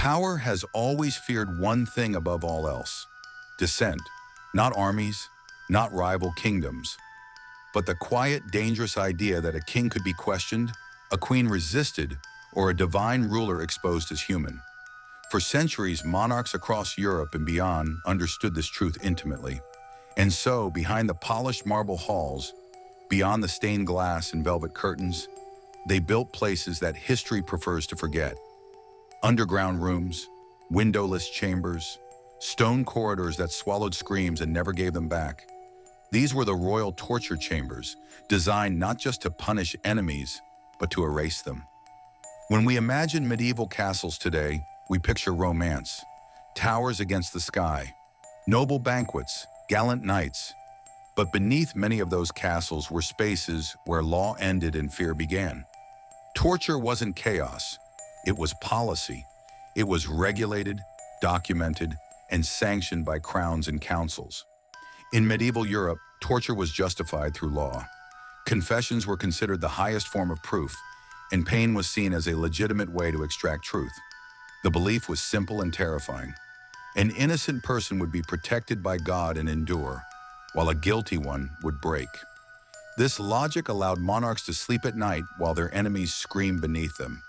Power has always feared one thing above all else: dissent. Not armies, not rival kingdoms, but the quiet, dangerous idea that a king could be questioned, a queen resisted, or a divine ruler exposed as human. For centuries, monarchs across Europe and beyond understood this truth intimately. And so, behind the polished marble halls, beyond the stained glass and velvet curtains, they built places that history prefers to forget. Underground rooms, windowless chambers, stone corridors that swallowed screams and never gave them back. These were the royal torture chambers, designed not just to punish enemies, but to erase them. When we imagine medieval castles today, we picture romance, towers against the sky, noble banquets, gallant knights. But beneath many of those castles were spaces where law ended and fear began. Torture wasn't chaos, it was policy. It was regulated, documented, and sanctioned by crowns and councils. In medieval Europe, torture was justified through law. Confessions were considered the highest form of proof, and pain was seen as a legitimate way to extract truth. The belief was simple and terrifying. An innocent person would be protected by God and endure, while a guilty one would break. This logic allowed monarchs to sleep at night while their enemies screamed beneath them.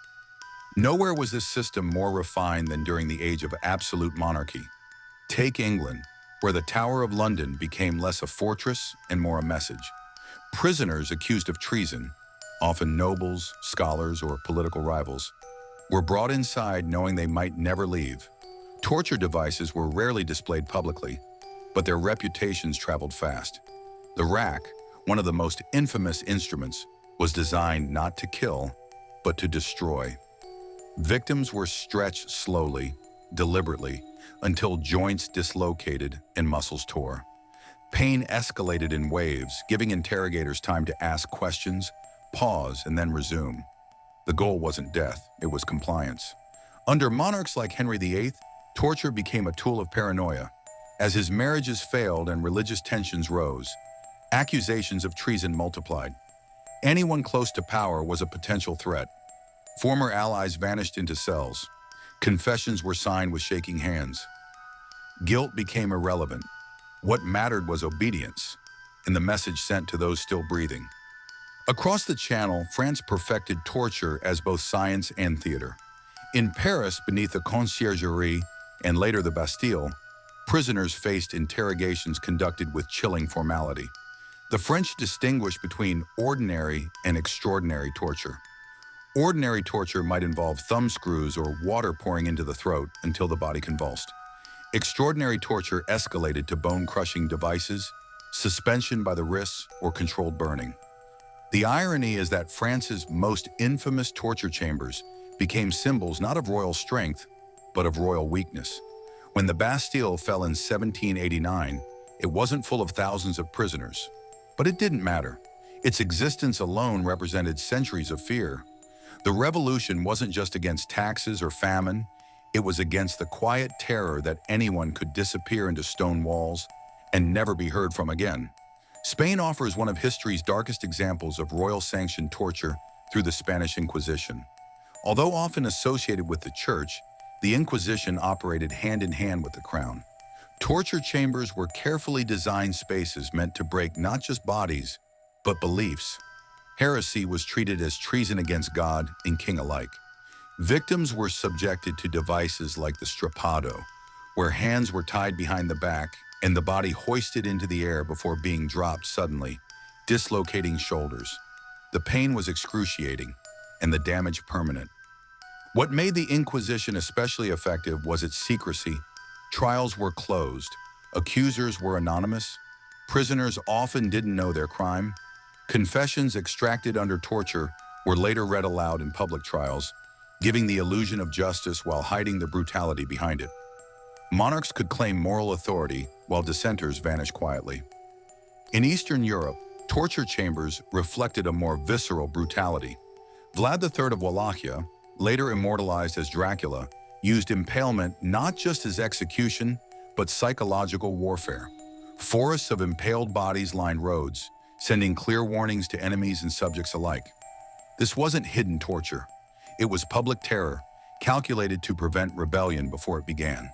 Nowhere was this system more refined than during the age of absolute monarchy. Take England, where the Tower of London became less a fortress and more a message. Prisoners accused of treason, often nobles, scholars, or political rivals, were brought inside knowing they might never leave. Torture devices were rarely displayed publicly, but their reputations traveled fast. The rack, one of the most infamous instruments, was designed not to kill, but to destroy. Victims were stretched slowly, deliberately, until joints dislocated and muscles tore. Pain escalated in waves, giving interrogators time to ask questions, pause, and then resume. The goal wasn't death, it was compliance. Under monarchs like Henry VIII, torture became a tool of paranoia. As his marriages failed and religious tensions rose, accusations of treason multiplied. Anyone close to power was a potential threat. Former allies vanished into cells. Confessions were signed with shaking hands. Guilt became irrelevant. What mattered was obedience, and the message sent to those still breathing. Across the Channel, France perfected torture as both science and theater. In Paris, beneath the Conciergerie and later the Bastille, prisoners faced interrogations conducted with chilling formality. The French distinguished between ordinary and extraordinary torture. Ordinary torture might involve thumbscrews or water pouring into the throat until the body convulsed. Extraordinary torture escalated to bone-crushing devices, suspension by the wrists, or controlled burning. The irony is that France's most infamous torture chambers became symbols not of royal strength, but of royal weakness. When the Bastille fell in 1789, it wasn't full of thousands of prisoners. But it didn't matter. Its existence alone represented centuries of fear. The revolution wasn't just against taxes or famine, it was against the quiet terror that anyone could disappear into stone walls and never be heard from again. Spain offers one of history's darkest examples of royal-sanctioned torture through the Spanish Inquisition. Although often associated with the church, the Inquisition operated hand-in-hand with the crown. Torture chambers were carefully designed spaces meant to break not just bodies, but beliefs. Heresy was treated as treason against God and king alike. Victims were subjected to devices like the strappado, where hands were tied behind the back and the body hoisted into the air before being dropped suddenly, dislocating shoulders. The pain was excruciating, and the damage permanent. What made the Inquisition especially effective was its secrecy. Trials were closed, accusers were anonymous, prisoners often didn't know their crime. Confessions extracted under torture were later read aloud in public trials, giving the illusion of justice while hiding the brutality behind it. Monarchs could claim moral authority while dissenters vanished quietly. In Eastern Europe, torture chambers reflected a more visceral brutality. Vlad III of Wallachia, later immortalized as Dracula, used impalement not just as execution, but psychological warfare. Forests of impaled bodies lined roads, sending clear warnings to enemies and subjects alike. This wasn't hidden torture. It was public terror, calculated to prevent rebellion before it began.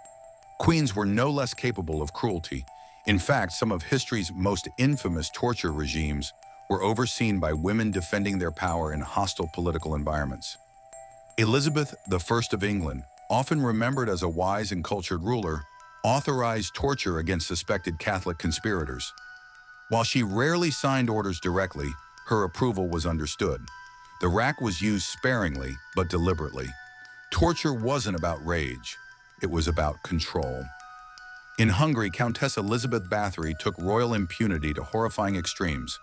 Queens were no less capable of cruelty. In fact, some of history's most infamous torture regimes were overseen by women defending their power in hostile political environments. Elizabeth I of England, often remembered as a wise and cultured ruler, authorized torture against suspected Catholic conspirators. While she rarely signed orders directly, her approval was understood. The rack was used sparingly, but deliberately. Torture wasn't about rage. It was about control. In Hungary, Countess Elizabeth Bathory took royal impunity to horrifying extremes.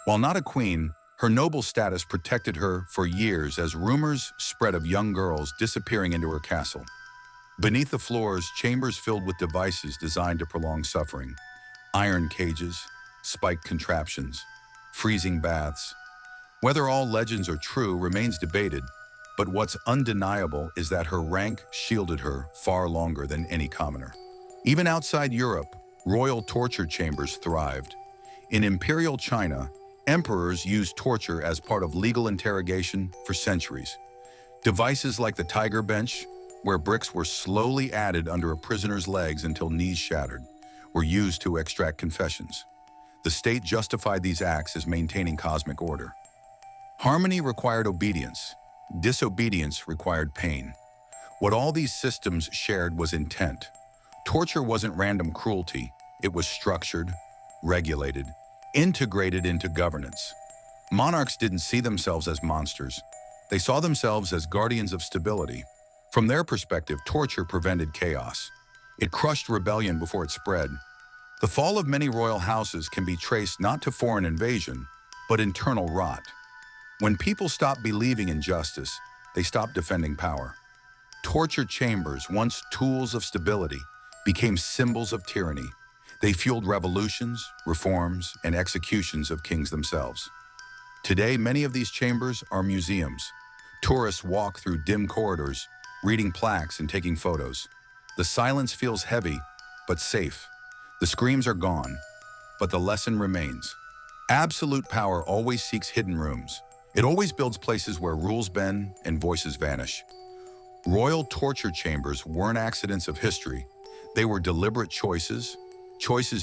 While not a queen, her noble status protected her for years as rumors spread of young girls disappearing into her castle. Beneath the floors, chambers filled with devices designed to prolong suffering. Iron cages, spiked contraptions, freezing baths. Whether all legends are true remains debated, but what's undeniable is that her rank shielded her far longer than any commoner. Even outside Europe, royal torture chambers thrived. In imperial China, emperors used torture as part of legal interrogation for centuries. Devices like the tiger bench, where bricks were slowly added under a prisoner's legs until knees shattered, were used to extract confessions. The state justified these acts as maintaining cosmic order. Harmony required obedience. Disobedience required pain. What all these systems shared was intent. Torture wasn't random cruelty. It was structured, regulated, integrated into governance. Monarchs didn't see themselves as monsters. They saw themselves as guardians of stability. From their perspective, torture prevented chaos. It crushed rebellion before it spread. The fall of many royal houses can be traced not to foreign invasion, but internal rot. When people stopped believing in justice, they stopped defending power. Torture chambers, once tools of stability, became symbols of tyranny. They fueled revolutions, reforms, and executions of kings themselves. Today, many of these chambers are museums. Tourists walk through dim corridors, reading plaques and taking photos. The silence feels heavy, but safe. The screams are gone, but the lesson remains. Absolute power always seeks hidden rooms. It always builds places where rules bend and voices vanish. Royal torture chambers weren't accidents of history. They were deliberate choices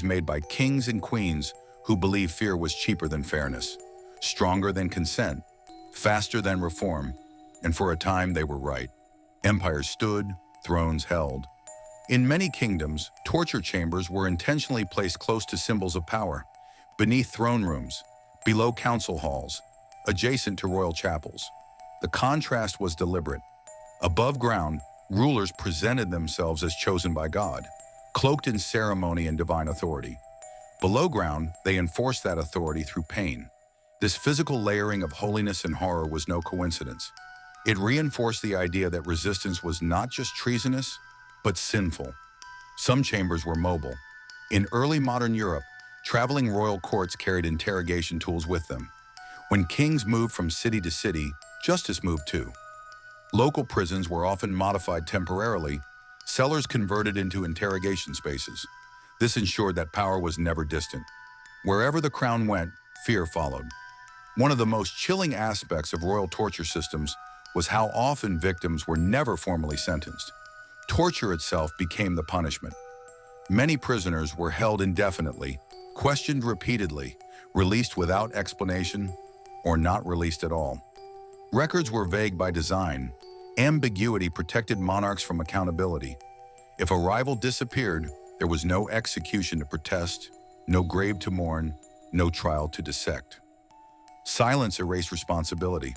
made by kings and queens who believed fear was cheaper than fairness, stronger than consent, faster than reform, and for a time they were right. Empires stood, thrones held. In many kingdoms, torture chambers were intentionally placed close to symbols of power, beneath throne rooms, below council halls, adjacent to royal chapels. The contrast was deliberate. Above ground, rulers presented themselves as chosen by God, cloaked in ceremony and divine authority. Below ground, they enforced that authority through pain. This physical layering of holiness and horror was no coincidence. It reinforced the idea that resistance was not just treasonous, but sinful. Some chambers were mobile. In early modern Europe, traveling royal courts carried interrogation tools with them. When kings moved from city to city, justice moved too. Local prisons were often modified temporarily, cellars converted into interrogation spaces. This ensured that power was never distant. Wherever the crown went, fear followed. One of the most chilling aspects of royal torture systems was how often victims were never formally sentenced. Torture itself became the punishment. Many prisoners were held indefinitely, questioned repeatedly, released without explanation, or not released at all. Records were vague by design. Ambiguity protected monarchs from accountability. If a rival disappeared, there was no execution to protest, no grave to mourn, no trial to dissect. Silence erased responsibility.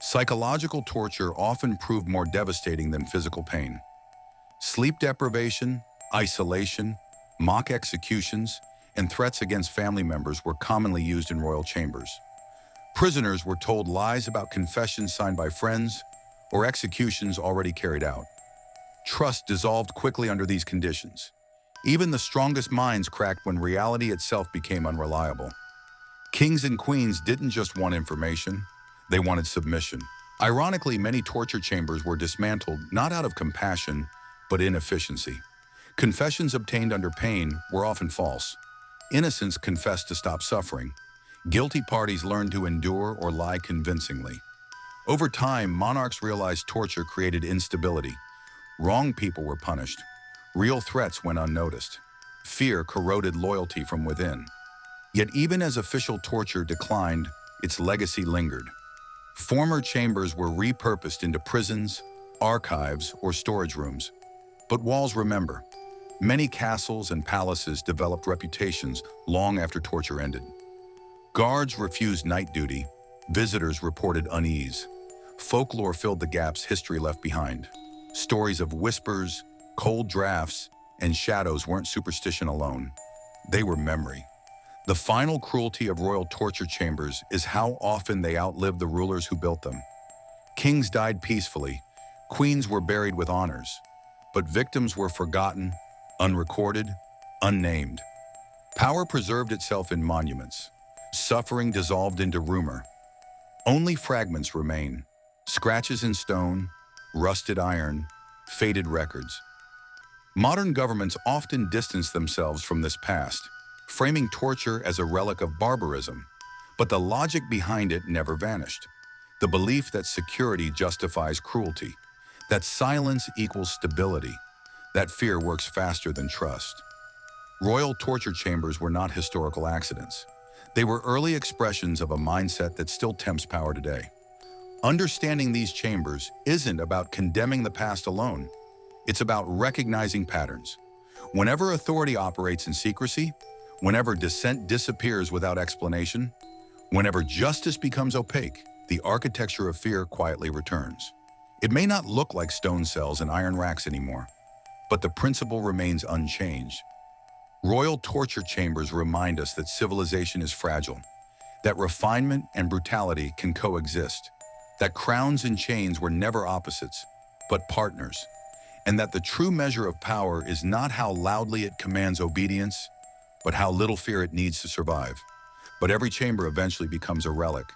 Psychological torture often proved more devastating than physical pain. Sleep deprivation, isolation, mock executions, and threats against family members were commonly used in royal chambers. Prisoners were told lies about confessions signed by friends or executions already carried out. Trust dissolved quickly under these conditions. Even the strongest minds cracked when reality itself became unreliable. Kings and queens didn't just want information, they wanted submission. Ironically, many torture chambers were dismantled not out of compassion, but inefficiency. Confessions obtained under pain were often false. Innocents confessed to stop suffering. Guilty parties learned to endure or lie convincingly. Over time, monarchs realized torture created instability. Wrong people were punished. Real threats went unnoticed. Fear corroded loyalty from within. Yet even as official torture declined, its legacy lingered. Former chambers were repurposed into prisons, archives, or storage rooms. But walls remember. Many castles and palaces developed reputations long after torture ended. Guards refused night duty. Visitors reported unease. Folklore filled the gaps history left behind. Stories of whispers, cold drafts, and shadows weren't superstition alone. They were memory. The final cruelty of royal torture chambers is how often they outlived the rulers who built them. Kings died peacefully. Queens were buried with honors. But victims were forgotten, unrecorded, unnamed. Power preserved itself in monuments. Suffering dissolved into rumor. Only fragments remain. Scratches in stone, rusted iron, faded records. Modern governments often distance themselves from this past, framing torture as a relic of barbarism. But the logic behind it never vanished. The belief that security justifies cruelty, that silence equals stability, that fear works faster than trust. Royal torture chambers were not historical accidents. They were early expressions of a mindset that still tempts power today. Understanding these chambers isn't about condemning the past alone. It's about recognizing patterns. Whenever authority operates in secrecy, whenever dissent disappears without explanation, whenever justice becomes opaque, the architecture of fear quietly returns. It may not look like stone cells and iron racks anymore, but the principle remains unchanged. Royal torture chambers remind us that civilization is fragile, that refinement and brutality can coexist, that crowns and chains were never opposites, but partners, and that the true measure of power is not how loudly it commands obedience, but how little fear it needs to survive. But every chamber eventually becomes a relic.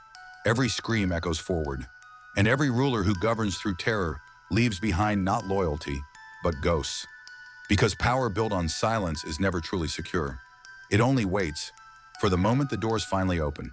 Every scream echoes forward, and every ruler who governs through terror leaves behind not loyalty, but ghosts. Because power built on silence is never truly secure. It only waits for the moment the doors finally open.